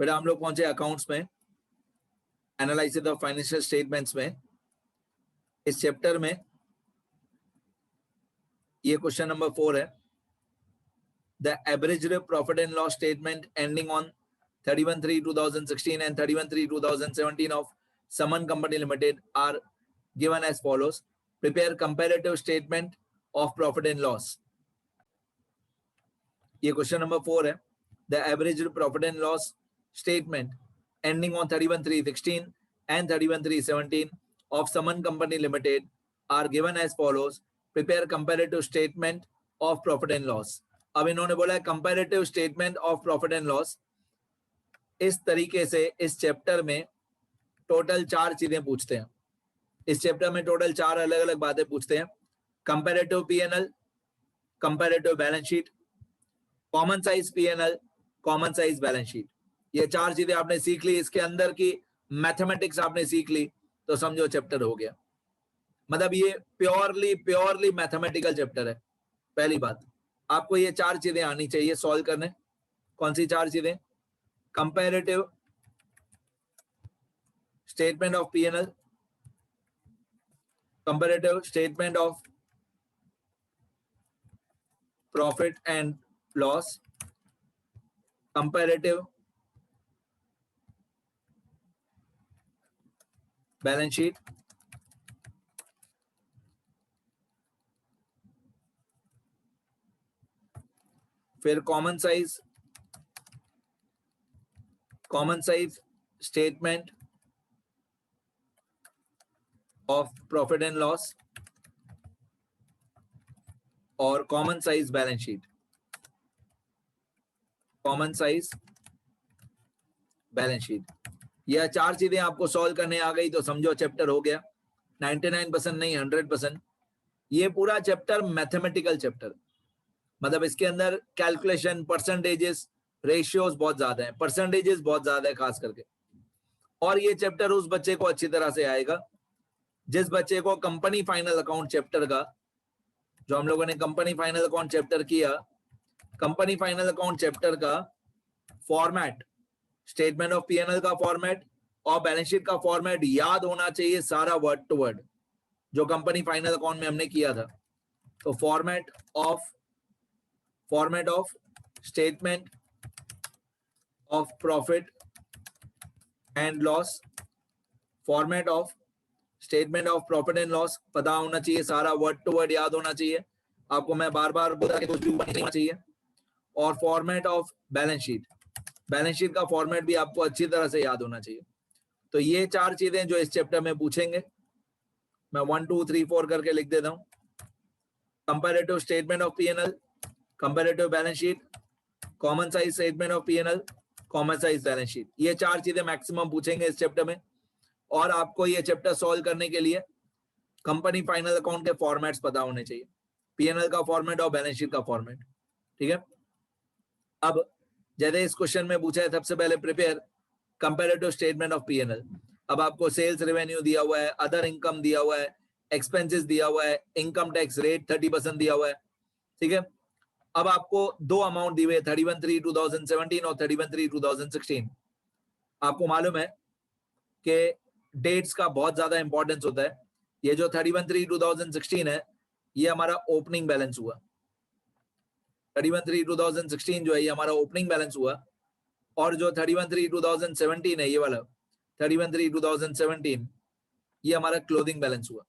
फिर हम लोग पहुंचे अकाउंट्स में, एनालिसिस ऑफ फाइनेंशियल स्टेटमेंट्स में। इस चैप्टर में ये क्वेश्चन नंबर 4 है, the average profit and loss statement ending on 31/3/2016 and 31/3/2017 of Saman Company Limited are given as follows. Prepare comparative statement of profit and loss. ये question number 4 है, the average profit and loss statement ending on 31/3/16 and 31/3/17 of Saman Company Limited are given as follows. Prepare comparative statement of profit and loss. अब इन्होंने बोला है comparative statement of profit and loss। इस तरीके से इस chapter में total 4 चीजें पूछते हैं। इस चैप्टर में टोटल 4 अलग अलग बातें पूछते हैं। Comparative PNL, comparative balance sheet, common size PNL, common size balance sheet. ये 4 चीजें आपने सीख ली, इसके अंदर की मैथमेटिक्स आपने सीख ली तो समझो चैप्टर हो गया। मतलब ये प्योरली मैथमेटिकल चैप्टर है। पहली बात, आपको ये 4 चीजें आनी चाहिए सॉल्व करने। कौन सी 4 चीजें? Comparative statement of PNL, comparative statement of profit and loss, comparative balance sheet, फिर common size statement of profit and loss और common size balance sheet. Common size balance sheet, यह 4 चीजें आपको सॉल्व करने आ गई तो समझो चैप्टर हो गया। 99% नहीं, 100%। ये पूरा चैप्टर मैथमेटिकल चैप्टर, मतलब इसके अंदर कैलकुलेशन, परसेंटेजेस, रेशियोज बहुत ज्यादा है, परसेंटेजेस बहुत ज्यादा है खास करके। और ये चैप्टर उस बच्चे को अच्छी तरह से आएगा जिस बच्चे को कंपनी फाइनल अकाउंट चैप्टर का, जो हम लोगों ने कंपनी फाइनल अकाउंट चैप्टर किया, कंपनी फाइनल अकाउंट चैप्टर का फॉर्मेट, स्टेटमेंट ऑफ पीएनएल का फॉर्मेट और बैलेंस शीट का फॉर्मेट याद होना चाहिए सारा वर्ड टू वर्ड, जो कंपनी फाइनल अकाउंट में हमने किया था। तो format of statement of profit and loss, format of statement of profit and loss पता होना चाहिए, सारा वर्ड टू वर्ड याद होना चाहिए आपको, मैं बार बार बता के कुछ भी होना चाहिए। और format of balance sheet, balance sheet का फॉर्मेट भी आपको अच्छी तरह से याद होना चाहिए। तो ये 4 चीजें जो इस चैप्टर में पूछेंगे, मैं 1 2 3 4 करके लिख देता हूं। Comparative statement of PNL, comparative balance sheet, common size statement of PNL, common size balance sheet. ये 4 चीजें मैक्सिमम पूछेंगे इस चैप्टर में। और आपको ये चैप्टर सॉल्व करने के लिए कंपनी फाइनल अकाउंट के फॉर्मेट्स पता होने चाहिए, पीएनएल का फॉर्मेट और बैलेंस शीट का फॉर्मेट। ठीक है, अब जैसे इस क्वेश्चन में पूछा है, सबसे पहले prepare comparative statement of PNL. अब आपको सेल्स रेवेन्यू दिया हुआ है, अदर इनकम दिया हुआ है, एक्सपेंसेस दिया हुआ है, इनकम टैक्स रेट 30% दिया हुआ है। ठीक है, अब आपको 2 अमाउंट दिए हुए, 31/3/2017 और 31/3/2016। आपको मालूम है कि डेट्स का बहुत ज्यादा इंपॉर्टेंस होता है। ये जो 31/3/2016 है, ये हमारा ओपनिंग बैलेंस हुआ। 31/3/2016 जो है ये हमारा ओपनिंग बैलेंस हुआ, और जो 31/3/2017 है, ये वाला 31/3/2017, ये हमारा क्लोजिंग बैलेंस हुआ।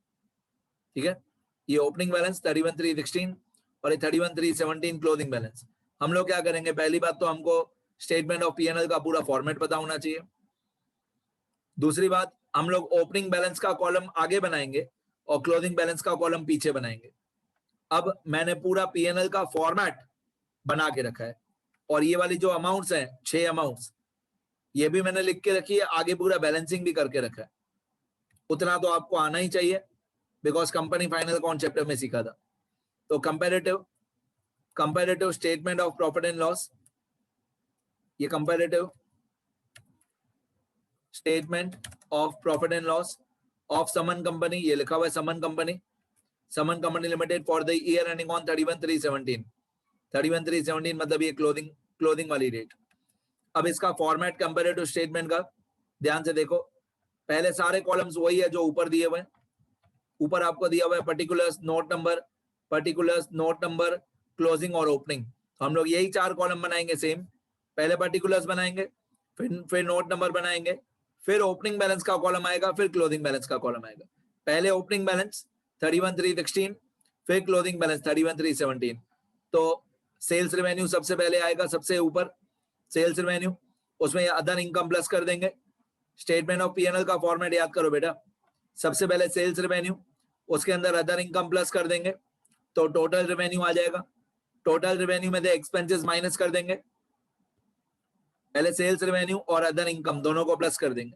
ठीक है, ये ओपनिंग बैलेंस 31/3/16 और ये 31/3/17 क्लोजिंग बैलेंस। हम लोग क्या करेंगे, पहली बात तो हमको स्टेटमेंट ऑफ पीएनएल का पूरा फॉर्मेट पता होना चाहिए। दूसरी बात, हम लोग ओपनिंग बैलेंस का कॉलम आगे बनाएंगे और क्लोजिंग बैलेंस का कॉलम पीछे बनाएंगे। अब मैंने पूरा पीएनएल का फॉर्मेट बना के रखा है, और ये वाली जो अमाउंट्स हैं, 6 अमाउंट्स, ये भी मैंने लिख के रखी है, आगे पूरा बैलेंसिंग भी करके रखा है। उतना तो आपको आना ही चाहिए, because company final account chapter में सीखा था। तो comparative statement of profit and loss, ये comparative statement of profit and loss of Suman company, ये लिखा हुआ है Suman company limited for the year ending on 31/3/17। 31/3/17 मतलब ये क्लोजिंग वाली डेट। अब इसका फॉर्मेट कंपैरेटिव स्टेटमेंट का ध्यान से देखो, पहले सारे कॉलम्स वही है जो ऊपर दिए हुए हैं। ऊपर आपको दिया हुआ है particulars, note number, particulars, note number, closing और ओपनिंग। हम लोग यही 4 कॉलम बनाएंगे सेम। पहले पर्टिकुलर्स बनाएंगे, फिर नोट नंबर बनाएंगे, फिर ओपनिंग बैलेंस का कॉलम आएगा, फिर क्लोजिंग बैलेंस का कॉलम आएगा। पहले ओपनिंग बैलेंस 31,316, फिर क्लोजिंग बैलेंस 31,317। तो सेल्स रेवेन्यू सबसे पहले आएगा, सबसे ऊपर सेल्स रेवेन्यू, उसमें अदर इनकम प्लस कर देंगे। स्टेटमेंट ऑफ पीएनएल का फॉर्मेट याद करो बेटा, सबसे पहले सेल्स रेवेन्यू, उसके अंदर अदर इनकम प्लस कर देंगे, तो टोटल रेवेन्यू आ जाएगा। टोटल रेवेन्यू में से एक्सपेंसेस माइनस कर देंगे, पहले सेल्स रेवेन्यू और अदर इनकम दोनों को प्लस कर देंगे,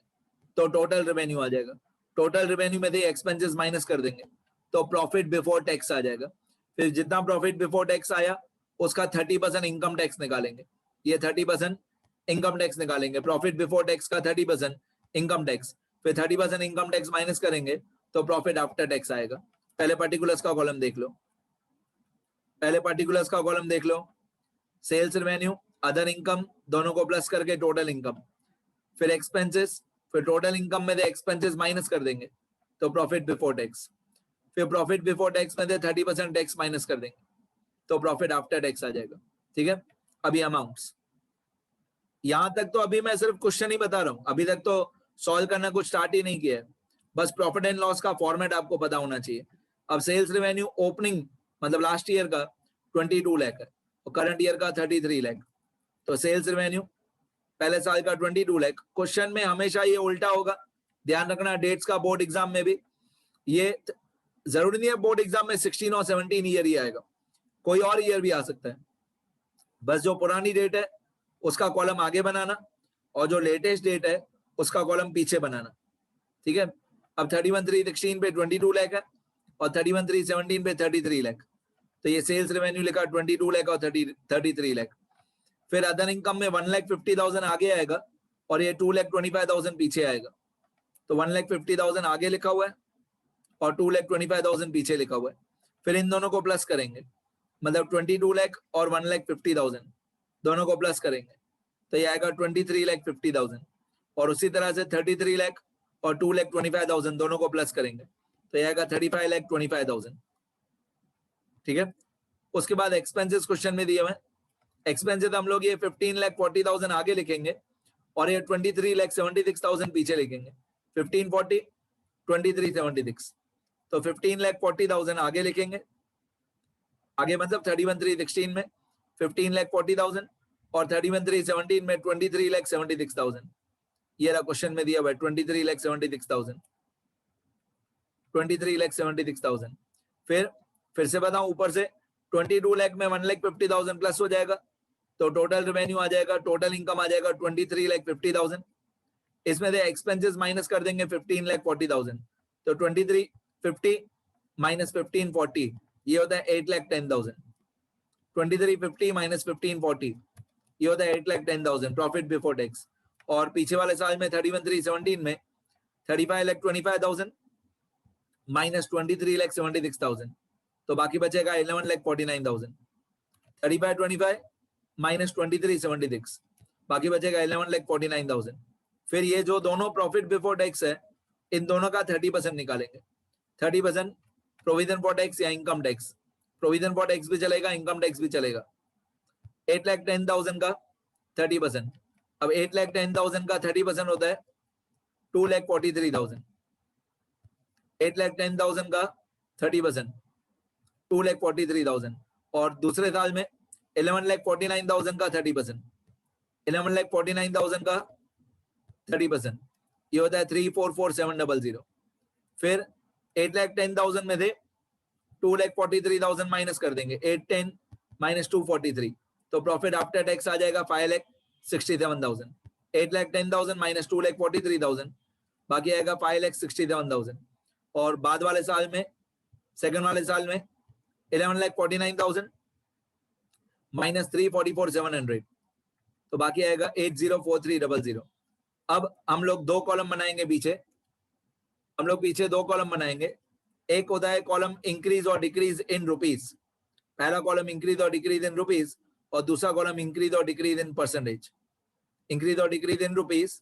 तो टोटल रेवेन्यू आ जाएगा। टोटल रेवेन्यू में से एक्सपेंसेस माइनस कर देंगे, तो प्रॉफिट बिफोर टैक्स आ जाएगा। फिर जितना प्रॉफिट बिफोर टैक्स आया उसका 30% इनकम टैक्स निकालेंगे। ये 30% इनकम टैक्स निकालेंगे, प्रॉफिट बिफोर टैक्स का 30% इनकम टैक्स, फिर 30% इनकम टैक्स माइनस करेंगे तो प्रॉफिट आफ्टर टैक्स आएगा। पहले पर्टिकुलर्स का कॉलम देख लो, पहले पर्टिकुलर्स का कॉलम देख लो, सेल्स रेवेन्यू, अदर इनकम दोनों को प्लस करके टोटल इनकम, फिर एक्सपेंसेस, फिर टोटल इनकम में से एक्सपेंसेस माइनस कर देंगे तो प्रॉफिट बिफोर टैक्स, फिर प्रॉफिट बिफोर टैक्स में से 30% टैक्स माइनस कर देंगे तो प्रॉफिट आफ्टर टैक्स आ जाएगा। ठीक है, अभी अमाउंट्स यहां तक तो अभी मैं सिर्फ क्वेश्चन ही बता रहा हूं, अभी तक तो सॉल्व करना कुछ स्टार्ट ही नहीं किया है, बस प्रॉफिट एंड लॉस का फॉर्मेट आपको पता होना चाहिए। अब सेल्स रेवेन्यू ओपनिंग मतलब लास्ट ईयर का 22 लाख है और करंट ईयर का 33 लाख, तो सेल्स रेवेन्यू पहले साल का 22 लाख। क्वेश्चन में हमेशा ये उल्टा होगा, ध्यान रखना डेट्स का, बोर्ड एग्जाम में भी ये जरूरी नहीं है बोर्ड एग्जाम में 16 और 17 ईयर ही आएगा, कोई और ईयर भी आ सकता है। बस जो पुरानी डेट है उसका कॉलम आगे बनाना और जो लेटेस्ट डेट है उसका कॉलम पीछे बनाना। ठीक है, अब 31,316 पे 22 लाख है और 31,317 पे 33 लाख, तो ये सेल्स रेवेन्यू लिखा 22 लाख और 33 लाख। फिर अदर इनकम में 1,50,000 आगे आएगा और ये 2,25,000 पीछे आएगा, तो 1,50,000 आगे लिखा हुआ है और 2,25,000 पीछे लिखा हुआ है। फिर इन दोनों को प्लस करेंगे, मतलब 22 लाख और 1,50,000 दोनों को प्लस करेंगे तो ये आएगा 23,50,000, और उसी तरह से 33 लाख और 2,25,000 दोनों को प्लस करेंगे तो ये आएगा 35,25,000। ठीक है, उसके बाद एक्सपेंसेस क्वेश्चन में दिए हुए हैं, एक्सपेंसेस हम लोग ये 15,40,000 आगे लिखेंगे और ये 23,76,000 पीछे लिखेंगे। 1540 2376, तो 15,40,000 आगे लिखेंगे, आगे मतलब 31,316 में 15,40,000 और 31,317 में 23,76,000। ये रहा क्वेश्चन में दिया हुआ है 23,76,000, 23,76,000। फिर से बताऊं ऊपर से 22 लाख में 1,50,000 प्लस हो जाएगा तो टोटल रेवेन्यू आ जाएगा, टोटल इनकम आ जाएगा 23,50,000। इसमें से एक्सपेंसेस माइनस कर देंगे 15,40,000, तो 2350 माइनस 1540 ये होता है 8,10,000। 2350 माइनस 1540 ये होता है 8,10,000 प्रॉफिट बिफोर टैक्स। और पीछे वाले साल में 31,317 में 35,25,000 माइनस 23,76,000, तो बाकी बचेगा 11,49,000। 35,25 माइनस 23,76 बाकी बचेगा 11,49,000। फिर ये जो दोनों प्रॉफिट बिफोर टैक्स है इन दोनों का 30% निकालेंगे। 30% प्रोविजन फॉर टैक्स या income tax, provision for tax भी चलेगा, इनकम टैक्स भी चलेगा। 8,10,000 का 30%, अब 8,10,000 का 30% होता है 2,43,000। 8,10,000 का 30% 2,43,000, और दूसरे साल में 11,49,000 का 30%, 11,49,000 का 30% ये होता है 3,44,700। फिर 8,10,000 में से 2,43,000 माइनस कर देंगे, 810 माइनस 243, तो प्रॉफिट आफ्टर टैक्स आ जाएगा 5,67,000। 8,10,000 माइनस 2,43,000 बाकी आएगा 5,67,000। और बाद वाले साल में, सेकंड वाले साल में 11,49,000 माइनस 3,44,700, तो बाकी आएगा 8,043,000। अब हम लोग दो कॉलम बनाएंगे पीछे, हम लोग पीछे दो कॉलम बनाएंगे। एक होता है कॉलम इंक्रीज और डिक्रीज इन रुपीज, पहला कॉलम इंक्रीज और डिक्रीज इन रुपीज और दूसरा कॉलम इंक्रीज और डिक्रीज इन परसेंटेज। इंक्रीज और डिक्रीज इन रुपीज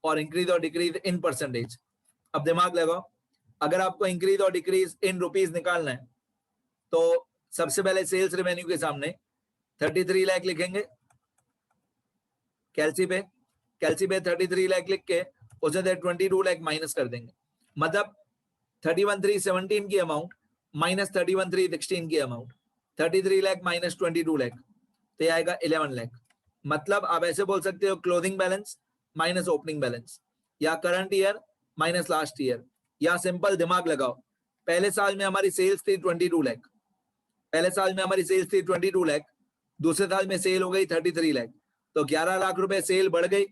और इंक्रीज और डिक्रीज इन परसेंटेज। अब दिमाग लगाओ, अगर आपको इंक्रीज और डिक्रीज इन रुपीज निकालना है तो सबसे पहले सेल्स रेवेन्यू के सामने 33 लाख लिखेंगे, कैलसी पे 33 लाख लिख के उसे 22 लाख माइनस कर देंगे, मतलब 31,317 की अमाउंट माइनस 31,316 की अमाउंट, 33 लाख माइनस 22 लाख, तो ये आएगा 11 लाख। मतलब आप ऐसे बोल सकते हो closing balance minus opening balance, या current year minus last year, या सिंपल दिमाग लगाओ, पहले साल में हमारी सेल्स थी 22 लाख, पहले साल में हमारी सेल्स थी 22 लाख, दूसरे साल में सेल हो गई 33 लाख, तो 11 लाख रुपए सेल बढ़ गई,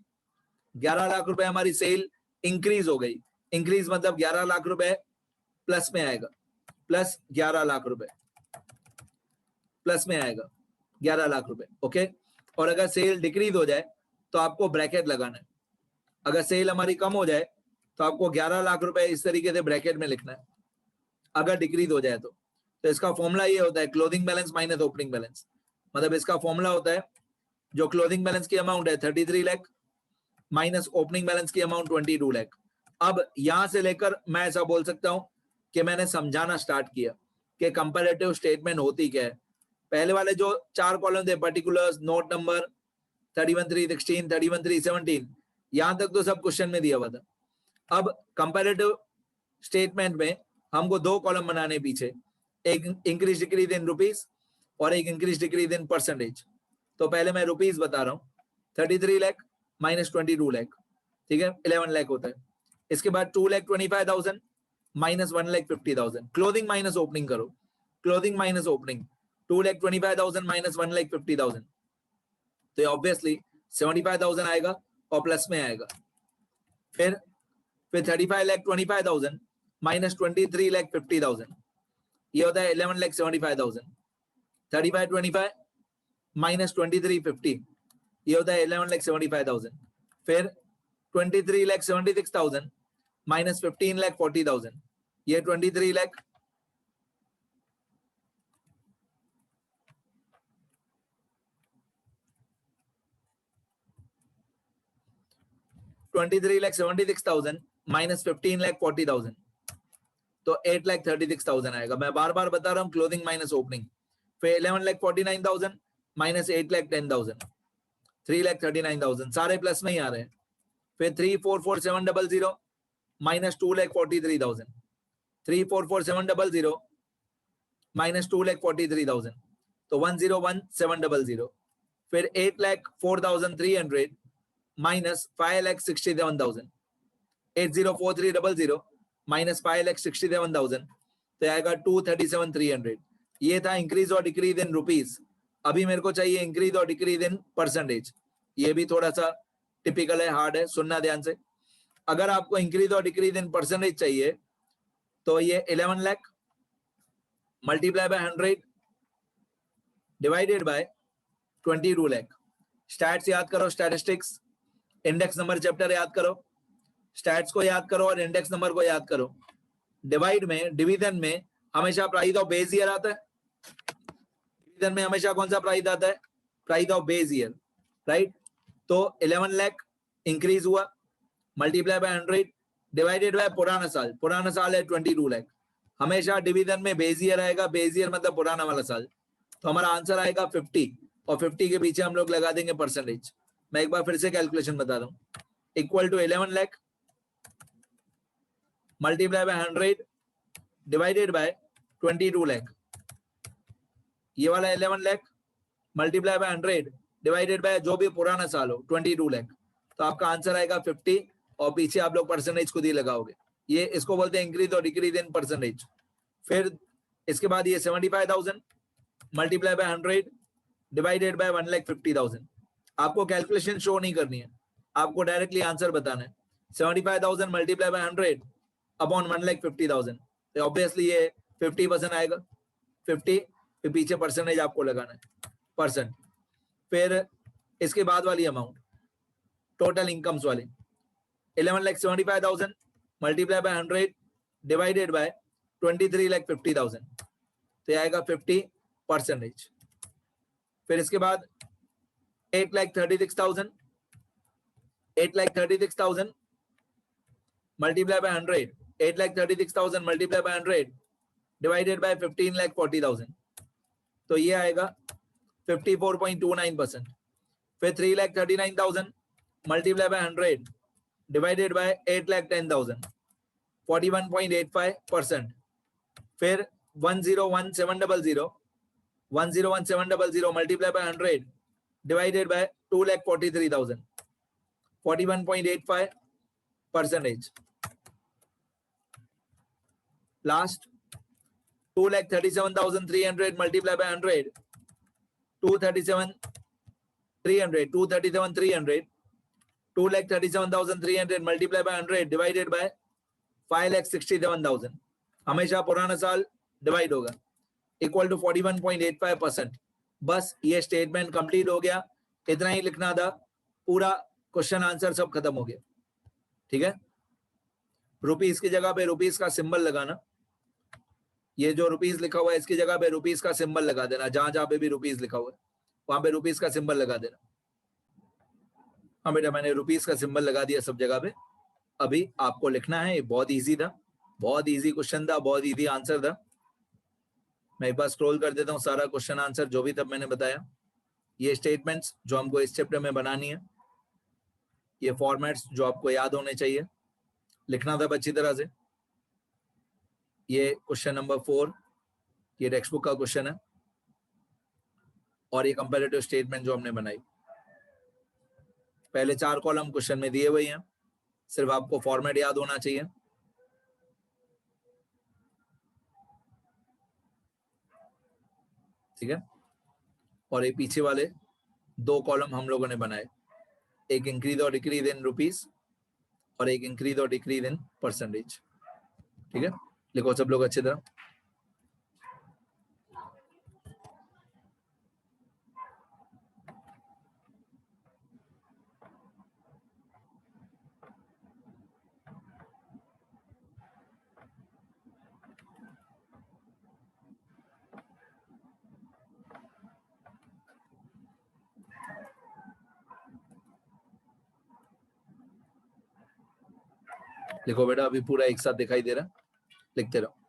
11 लाख रुपए हमारी सेल इंक्रीज हो गई, इंक्रीज मतलब 11 लाख रुपए प्लस में आएगा, प्लस 11 लाख रुपए प्लस में आएगा 11 लाख रुपए, ओके। और अगर सेल डिक्रीज हो जाए तो आपको ब्रैकेट लगाना है, अगर सेल हमारी कम हो जाए तो आपको 11 लाख रुपए इस तरीके से ब्रैकेट में लिखना है, अगर डिक्रीज हो जाए तो इसका फॉर्मूला ये होता है closing balance minus opening balance, मतलब इसका फॉर्मूला होता है जो क्लोजिंग बैलेंस की अमाउंट है 33 लाख माइनस ओपनिंग बैलेंस की अमाउंट 22 लाख। अब यहां से लेकर मैं ऐसा बोल सकता हूं कि मैंने समझाना स्टार्ट किया कि कंपैरेटिव स्टेटमेंट होती क्या है। पहले वाले जो 4 कॉलम थे पर्टिकुलर्स, नोट नंबर 31,316, 31,317, यहां तक तो सब क्वेश्चन में दिया हुआ था। अब कंपैरेटिव स्टेटमेंट में हमको 2 कॉलम बनाने पीछे, एक इंक्रीज डिक्रीज इन रुपीज और एक इंक्रीज डिक्रीज इन परसेंटेज। तो पहले मैं रुपीज बता रहा हूँ, 33 लाख माइनस 22 लाख, ठीक है, 11 लाख होता है। इसके बाद 2,25,000 माइनस 1,50,000, क्लोजिंग माइनस ओपनिंग करो, क्लोजिंग माइनस ओपनिंग, 2,25,000 माइनस 1,50,000, तो ऑब्वियसली 75,000 आएगा और प्लस में आएगा। फिर 35,25,000 माइनस 23,50,000, ये होता है 11,75,000। 35,25 माइनस 23,50, ये होता है 11,75,000। फिर 23,76,000 माइनस 15,40,000, ये 23 लाख। $23,76,000 माइनस 15,40,000, तो 8,36,000 आएगा। मैं बार बार बता रहा हूँ क्लोजिंग माइनस ओपनिंग। फिर 11,49,000 माइनस 8,10,000, 3,39,000, सारे प्लस में ही आ रहे हैं। फिर 3,44,700 माइनस 2,43,000, 3,44,700 माइनस 2,43,000, तो 1,01,700। फिर 8,04,300 माइनस 5,67,000, 8,04,300 माइनस 5,67,000, तो आएगा 2,37,300। ये था इंक्रीज और डिक्रीज इन रुपीज। अभी मेरे को चाहिए इंक्रीज और डिक्रीज इन परसेंटेज। ये भी थोड़ा सा टिपिकल है, हार्ड है, सुनना ध्यान से। अगर आपको इंक्रीज और डिक्रीज इन परसेंटेज चाहिए तो ये 11 lakh multiply by 100 divided by 22 lakh. Stats याद करो, स्टैटिस्टिक्स, इंडेक्स नंबर चैप्टर याद करो, स्टैट्स को याद करो और इंडेक्स नंबर को याद करो। डिवाइड में, डिवीजन में हमेशा प्राइस ऑफ बेस ईयर आता है। डिवीजन में हमेशा कौन सा प्राइस आता है? Price of base year, right. तो 11 लाख इंक्रीज हुआ, मल्टीप्लाई बाय 100 डिवाइडेड बाय पुराना साल, पुराना साल है 22 लाख। हमेशा डिवीजन में बेस ईयर आएगा, बेस ईयर मतलब पुराना वाला साल। तो हमारा आंसर आएगा 50 और 50 के पीछे हम लोग लगा देंगे परसेंटेज। मैं एक बार फिर से कैलकुलेशन बता दूं, equal to 11 lakh multiply by 100 divided by 22 lakh. ये वाला 11 lakh multiply by 100 divided by जो भी पुराना साल हो 22 लाख, तो आपका आंसर आएगा 50 और पीछे आप लोग परसेंटेज खुद ही लगाओगे। ये इसको बोलते हैं इंक्रीज और डिक्रीज इन परसेंटेज। फिर इसके बाद ये 75,000 मल्टीप्लाई बाय 100 डिवाइडेड बाय 1,50,000। आपको कैलकुलेशन शो नहीं करनी है, आपको डायरेक्टली आंसर बताना है। 75,000 मल्टीप्लाई बाय 100 अपॉन 1,50,000, तो ऑब्वियसली ये 50% आएगा। 50 फिर पीछे परसेंटेज आपको लगाना है, परसेंट। फिर इसके बाद वाली अमाउंट टोटल इनकम्स वाली 11,75,000 मल्टीप्लाई बाय 100 डिवाइडेड बाय 23,50,000, तो आएगा 50%। फिर इसके बाद 8,36,000 8,36,000 multiply by 100, 8,36,000 multiply by 100 divided by 15,40,000, तो ये आएगा 54.29%. फिर 3,39,000 multiply by 100 divided by 8,10,000, 41.85%. फिर 101,700 multiply by 100 divided by 2,43,000, 41.85%. Last 2,37,300 multiply by 100, 237,300, 2,37,300 multiply by 100 divided by 5,67,000. हमेशा पुराना साल डिवाइड होगा, इक्वल टू 41.85%. बस ये स्टेटमेंट कंप्लीट हो गया, इतना ही लिखना था, पूरा क्वेश्चन आंसर सब खत्म हो गया. ठीक है, रुपीस की जगह पे रुपीस का सिंबल लगाना, ये जो रुपीस लिखा हुआ है इसकी जगह पे रुपीस का सिंबल लगा देना, जहां जहां पे भी रुपीस लिखा हुआ है वहां पे रुपीस का सिंबल लगा देना. हाँ बेटा, मैंने रुपीस का सिंबल लगा दिया सब जगह पे. अभी आपको लिखना है, बहुत इजी था, बहुत इजी क्वेश्चन था, बहुत इजी आंसर था. मैं एक बार स्क्रॉल कर देता हूँ सारा क्वेश्चन आंसर जो भी तब मैंने बताया. ये स्टेटमेंट्स जो हमको इस चैप्टर में बनानी है, ये फॉर्मेट्स जो आपको याद होने चाहिए, लिखना था अच्छी तरह से. ये क्वेश्चन नंबर 4, ये टेक्स्ट बुक का क्वेश्चन है, और ये कंपैरेटिव स्टेटमेंट जो हमने बनाई. पहले 4 कॉलम क्वेश्चन में दिए हुए हैं, सिर्फ आपको फॉर्मेट याद होना चाहिए. ठीक है, और ये पीछे वाले 2 कॉलम हम लोगों ने बनाए, एक इंक्रीज और डिक्रीज इन रुपीस और एक इंक्रीज और डिक्रीज इन परसेंटेज. ठीक है, लिखो सब लोग अच्छी तरह. लिखो बेटा, अभी पूरा एक साथ दिखाई दे रहा है, लिखते रहो.